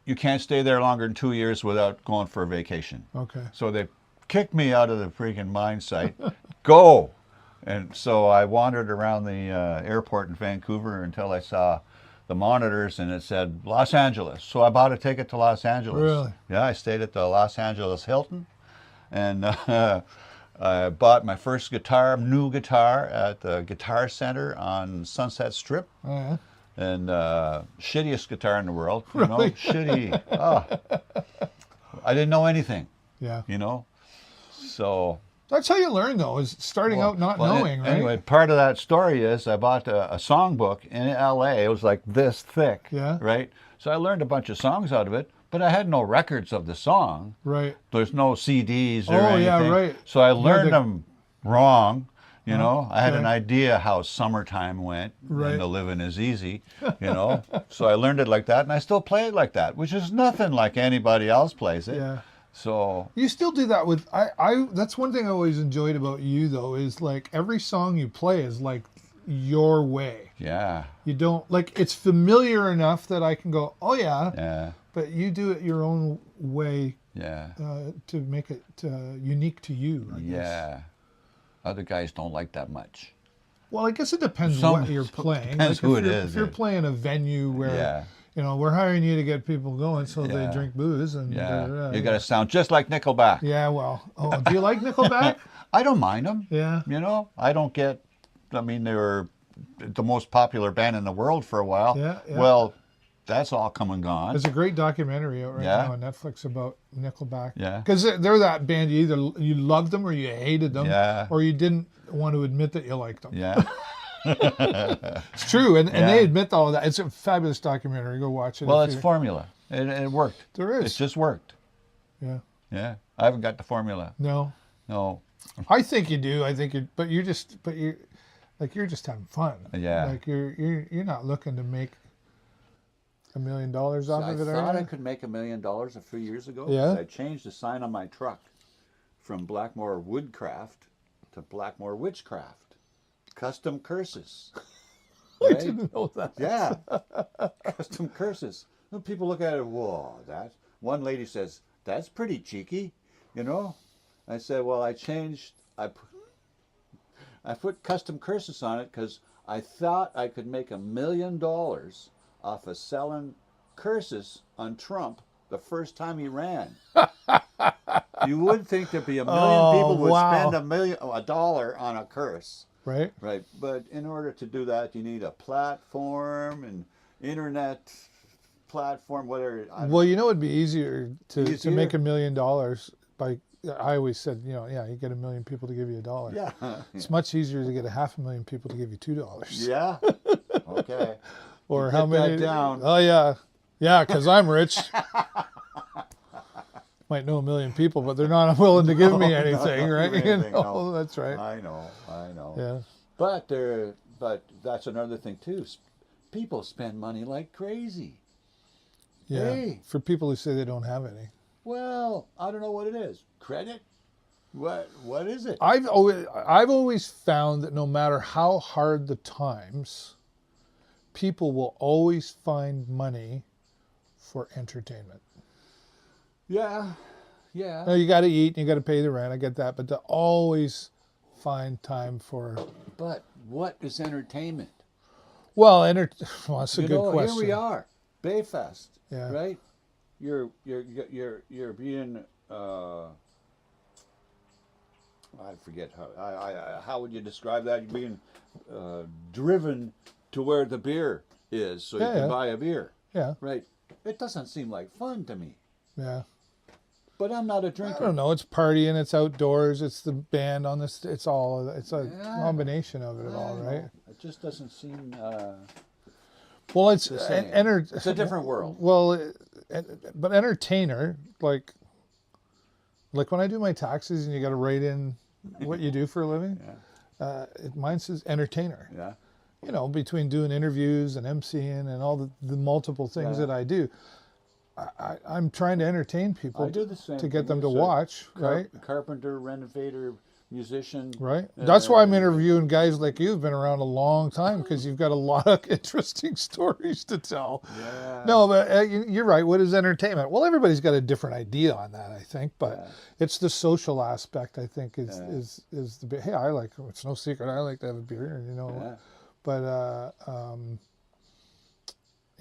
you can't stay there longer than 2 years without going for a vacation. Okay. So they kicked me out of the freaking mine site. Go. And so I wandered around the airport in Vancouver until I saw the monitors, and it said Los Angeles. So I bought a ticket to Los Angeles. Really? Yeah, I stayed at the Los Angeles Hilton, and I bought my first guitar, new guitar, at the Guitar Center on Sunset Strip. Oh, yeah. And shittiest guitar in the world, you know, Really? shitty. I didn't know anything, Yeah. you know. So That's how you learn, though, is starting out not knowing, right? Anyway, part of that story is I bought a songbook in L.A. It was like this thick, Yeah. right? So I learned a bunch of songs out of it, but I had no records of the song. Right. There's no CDs or Oh, anything. yeah, right. So I Yeah, learned them wrong. You know, I had okay. an idea how summertime went, Right. and the living is easy, you know. So I learned it like that, and I still play it like that, which is nothing like anybody else plays it. Yeah. So You still do that with I that's one thing I always enjoyed about you, though, is like every song you play is like your way. yeah, You don't like it's familiar enough that I can go, oh yeah, yeah, but you do it your own way yeah, to make it unique to you. I guess. yeah. Other guys don't like that much. Well, I guess it depends Some- what you're playing. depends Like who if it you're, is, If you're yeah. playing a venue where Yeah. you know we're hiring you to get people going, so they Yeah. drink booze and Yeah, you got to sound just like Nickelback. Yeah, well, oh, do you like Nickelback? I don't mind them. Yeah. You know, I don't get. I mean, they were the most popular band in the world for a while. Yeah, yeah. Well, that's all come and gone. There's a great documentary out right Yeah. now on Netflix about Nickelback. Yeah. Because they're that band you loved them or you hated them, Yeah. or you didn't want to admit that you liked them. Yeah. It's true, and Yeah. they admit all of that. It's a fabulous documentary. Go watch it. Well, if it's you- formula. It worked. There is. It just worked. Yeah. Yeah. I haven't got the formula. No, No. I think you do. I think you're just having fun. Yeah. Like you're not looking to make $1 million off of it, are you? could make $1 million a few years ago. Yeah. I changed the sign on my truck from Blackmore Woodcraft to Blackmore Witchcraft. Custom curses. I Right? didn't know that. Yeah. Custom curses. When people look at it, whoa, that. One lady says, that's pretty cheeky, you know? I said, well, I put custom curses on it because I thought I could make $1 million off of selling curses on Trump the first time he ran. You would think there'd be 1 million people would wow. spend $1 on a curse. Right? Right, but in order to do that, you need a platform and internet platform, whatever. Well, you know, it'd be easier to Easier? make $1 million by. I always said, you know, yeah, you get 1 million people to give you $1. Yeah. It's much easier to get 500,000 people to give you $2. Yeah. Okay. Or You how get that many? down. Oh yeah, yeah, because I'm rich. Might know 1 million people, but they're not willing to give me No, anything, not right? give me anything, no. That's right. I know. Yeah. But that's another thing too. People spend money like crazy. Yeah. Hey. For people who say they don't have any. Well, I don't know what it is. Credit? What is it? I've always found that no matter how hard the times, people will always find money for entertainment. Yeah. Yeah. Now, you got to eat and you got to pay the rent. I get that, but to always find time for. But what is entertainment? Well, that's a good question. Here we are, Bayfest. Yeah. Right. You're being. I forget how would you describe that? You're being driven to where the beer is, so you can buy a beer. Yeah. Right. It doesn't seem like fun to me. Yeah. But I'm not a I drinker. don't know. It's partying. It's outdoors. It's the band on this. It's a combination of it all, right? It just doesn't seem. Well, it's the same. It's a different world. Well, but entertainer, like when I do my taxes and you got to write in what you do for a living, mine says entertainer. Yeah. You know, between doing interviews and emceeing and all the multiple things that I do, I'm trying to entertain people I do the same to get thing. them to It's a watch, right? Carpenter, renovator, musician. Right. That's why I'm interviewing guys like you who've been around a long time, because you've got a lot of interesting stories to tell. Yeah. No, but you're right. What is entertainment? Well, everybody's got a different idea on that, I think, but it's the social aspect, I think, is the big. Hey, I like. It's no secret. I like to have a beer, you know. Yeah. But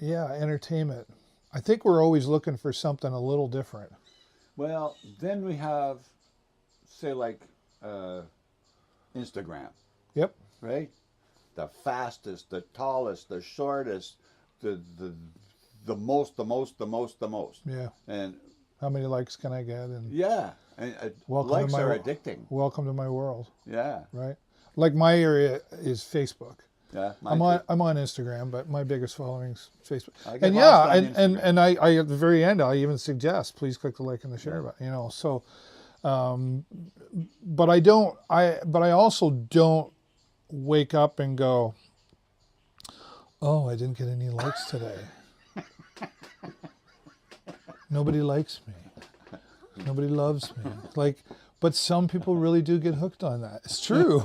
entertainment. I think we're always looking for something a little different. Well, then we have, say, like Instagram, Yep. right? The fastest, the tallest, the shortest, the most. Yeah. And How many likes can I get? And yeah, and welcome likes to my are addicting. welcome to my world. Yeah, Right. Like my area is Facebook. yeah. I'm on Instagram, but my biggest following's Facebook. I get And lost yeah, on and Instagram. I at the very end I even suggest please click the like and the share button. You know, so but I also don't wake up and go, oh, I didn't get any likes today. Nobody likes me. Nobody loves me. Like, but some people really do get hooked on that. It's true.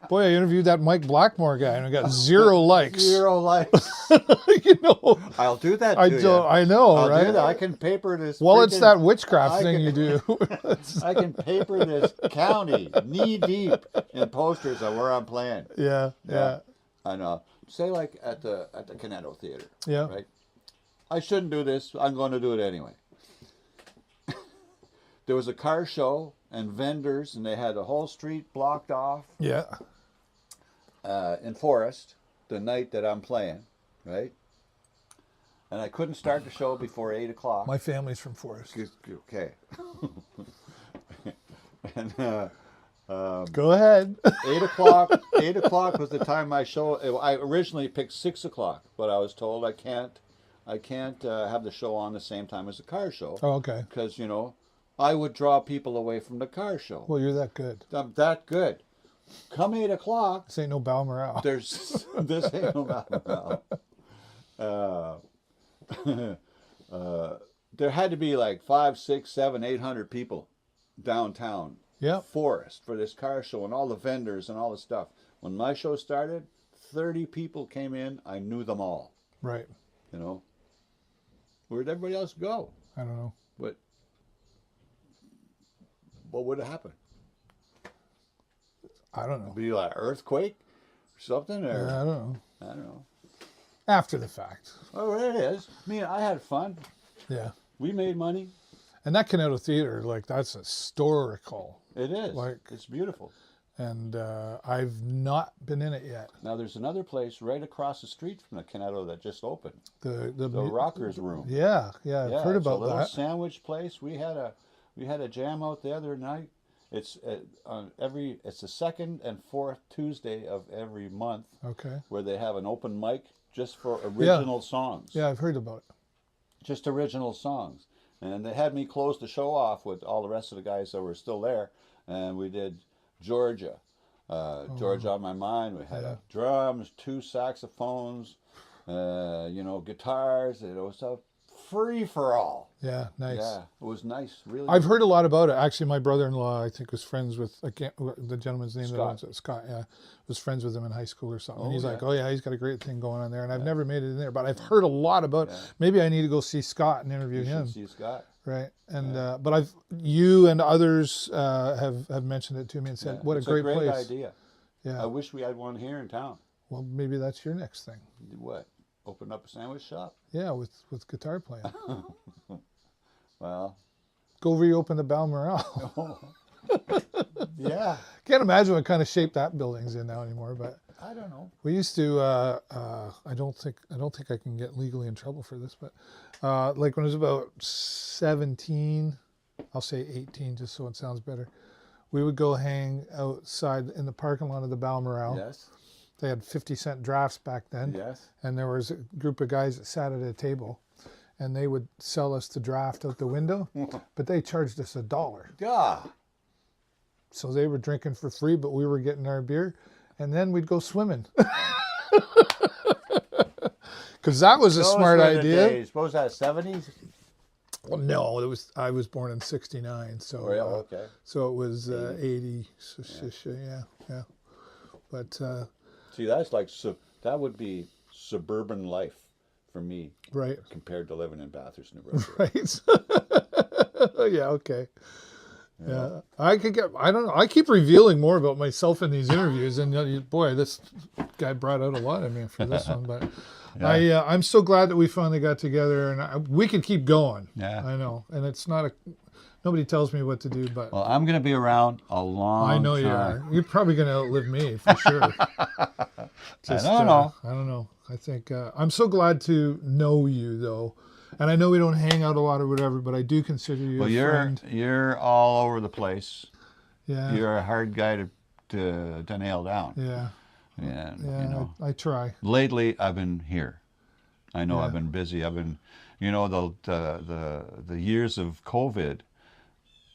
Boy, I interviewed that Mike Blackmore guy and I got 0 likes. 0 likes. You know, I'll do that. I to don't. you. I know, I'll right? do that. I can paper this. Well, it's freaking- that witchcraft I thing can- you do. I can paper this county knee deep in posters of where I'm playing. Yeah. I know. Say like at the Canetto Theater. Yeah. Right. I shouldn't do this. I'm going to do it anyway. There was a car show and vendors, and they had the whole street blocked off Yeah. in Forest the night that I'm playing, right? And I couldn't start the show before 8 o'clock. My family's from Forest. Okay. And Go ahead. 8 o'clock. 8 o'clock was the time my show. I originally picked 6 o'clock, but I was told I can't have the show on the same time as the car show. Oh, okay. Because I would draw people away from the car show. Well, you're that good. I'm that good. Come 8 o'clock, This ain't no Balmoral. there's this ain't no there had to be like 5, 6, 7, 800 people downtown. Yeah. Forest for this car show and all the vendors and all the stuff. When my show started, 30 people came in. I knew them all. Right. Where'd everybody else go? I don't know. But what would have happened? I don't know. Be like an earthquake or something? Or I don't know. I don't know. After the fact. Oh, it is. I mean, I had fun. Yeah. We made money. And that Canetto Theater, like, that's historical. It is. Like- It's beautiful. And I've not been in it yet. Now there's another place right across the street from the Canetto that just opened. The Rockers Room. Yeah, I've heard it's a about little that. sandwich place. We had a jam out the other night. It's it's the second and fourth Tuesday of every month Okay. where they have an open mic just for original songs. Yeah, I've heard about it. Just original songs. And they had me close the show off with all the rest of the guys that were still there, and we did Georgia. Georgia on My Mind. We had drums, 2 saxophones, guitars. It was a free for all. Yeah, nice. Yeah, it was nice. Really. I've heard a lot about it. Actually, my brother-in-law, I think, was friends with the gentleman's name. Scott. That owns it. Scott. Yeah, was friends with him in high school or something. Oh, He's yeah. like, oh yeah, he's got a great thing going on there, and I've never made it in there, but I've heard a lot about it. Maybe I need to go see Scott and interview You him. should see Scott. Right, and but you and others have mentioned it to me and said, what It's a great place. idea. Yeah. I wish we had one here in town. Well, maybe that's your next thing. What? Open up a sandwich shop? Yeah, with guitar playing. Well, Go reopen the Balmoral. yeah. Can't imagine what kind of shape that building's in now anymore, but. I don't know. We used to. I don't think I can get legally in trouble for this, but like when I was about 17, I'll say 18, just so it sounds better. We would go hang outside in the parking lot of the Balmoral. Yes. They had 50-cent drafts back then, Yes. and there was a group of guys that sat at a table, and they would sell us the draft out the window, but they charged us $1. Yeah. So they were drinking for free, but we were getting our beer. And then we'd go swimming. Because that was a smart idea. What was that, 70s? Well, no, I was born in '69, so Oh, yeah, okay. so it was 80. So, yeah. But See, that's like, that would be suburban life for me right, compared to living in Bathurst, New Brunswick. right. Yeah, okay. Yeah, I don't know. I keep revealing more about myself in these interviews, and boy, this guy brought out a lot of me for this one. But I'm so glad that we finally got together, and we could keep going. Yeah. I know, and it's not Nobody tells me what to do, but Well, I'm going to be around a long time. I know you are. You're probably going to outlive me for sure. Just, I don't know. I don't know. I think I'm so glad to know you, though. And I know we don't hang out a lot or whatever, but I do consider you a friend. You're all over the place. Yeah. You're a hard guy to nail down. Yeah. And, Yeah. you know, I try. lately I've been here. I know Yeah. I've been busy. I've been, you know, the years of COVID,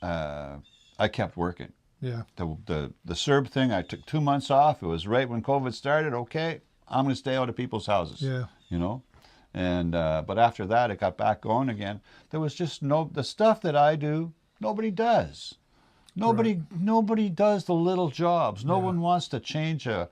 I kept working. Yeah. The Serb thing, I took 2 months off. It was right when COVID started. Okay, I'm going to stay out of people's houses. Yeah. You know, and but after that, it got back going again. There was just the stuff that I do. Nobody does. Nobody does the little jobs. No one wants to change a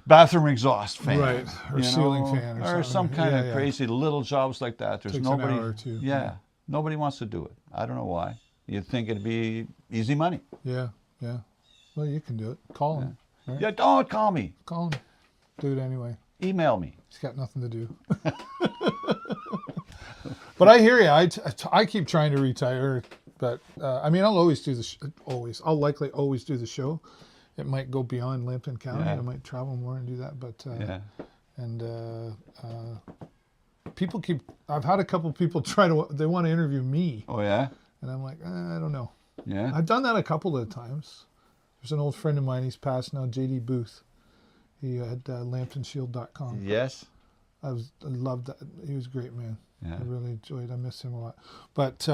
bathroom exhaust fan, Right, or ceiling fan, or some something. kind Yeah, of yeah. crazy little jobs like that. There's Takes nobody. an hour or two. Yeah, nobody wants to do it. I don't know why. You'd think it'd be easy money. Yeah. Yeah. Well, you can do it. Call him. Right? Yeah, don't call me. Call him. Do it anyway. Email me. He's got nothing to do. But I hear you. I keep trying to retire, but I mean, I'll always do I'll likely always do the show. It might go beyond Lambton County. Yeah. I might travel more and do that. But Yeah. and people keep. I've had a couple people they want to interview me, Oh yeah. and I'm like, I don't know. Yeah. I've done that a couple of times. There's an old friend of mine. He's passed now, JD Booth. He had LambtonShield.com. Yes. I loved that. He was a great man. Yeah. I really enjoyed. I miss him a lot. But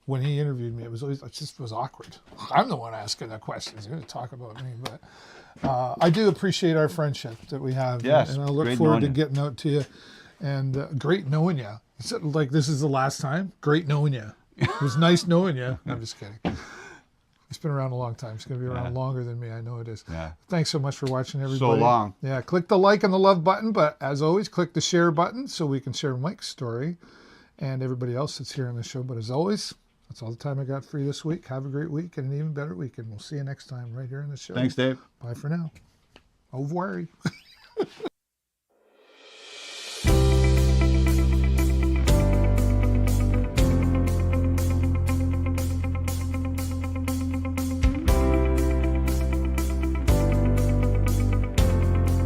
when he interviewed me, it just was awkward. I'm the one asking the questions. You're going to talk about me, but I do appreciate our friendship that we have. Yes, and I look great forward to knowing you. getting out to you. And great knowing you. Like this is the last time. Great knowing you. It was nice knowing you. I'm just kidding. It's been around a long time. It's going to be around longer than me. I know it is. Yeah. Thanks so much for watching, everybody. So long. Yeah, click the like and the love button, but as always, click the share button so we can share Mike's story and everybody else that's here on the show. But as always, that's all the time I got for you this week. Have a great week and an even better weekend. We'll see you next time right here in the show. Thanks, Dave. Bye for now. Au revoir.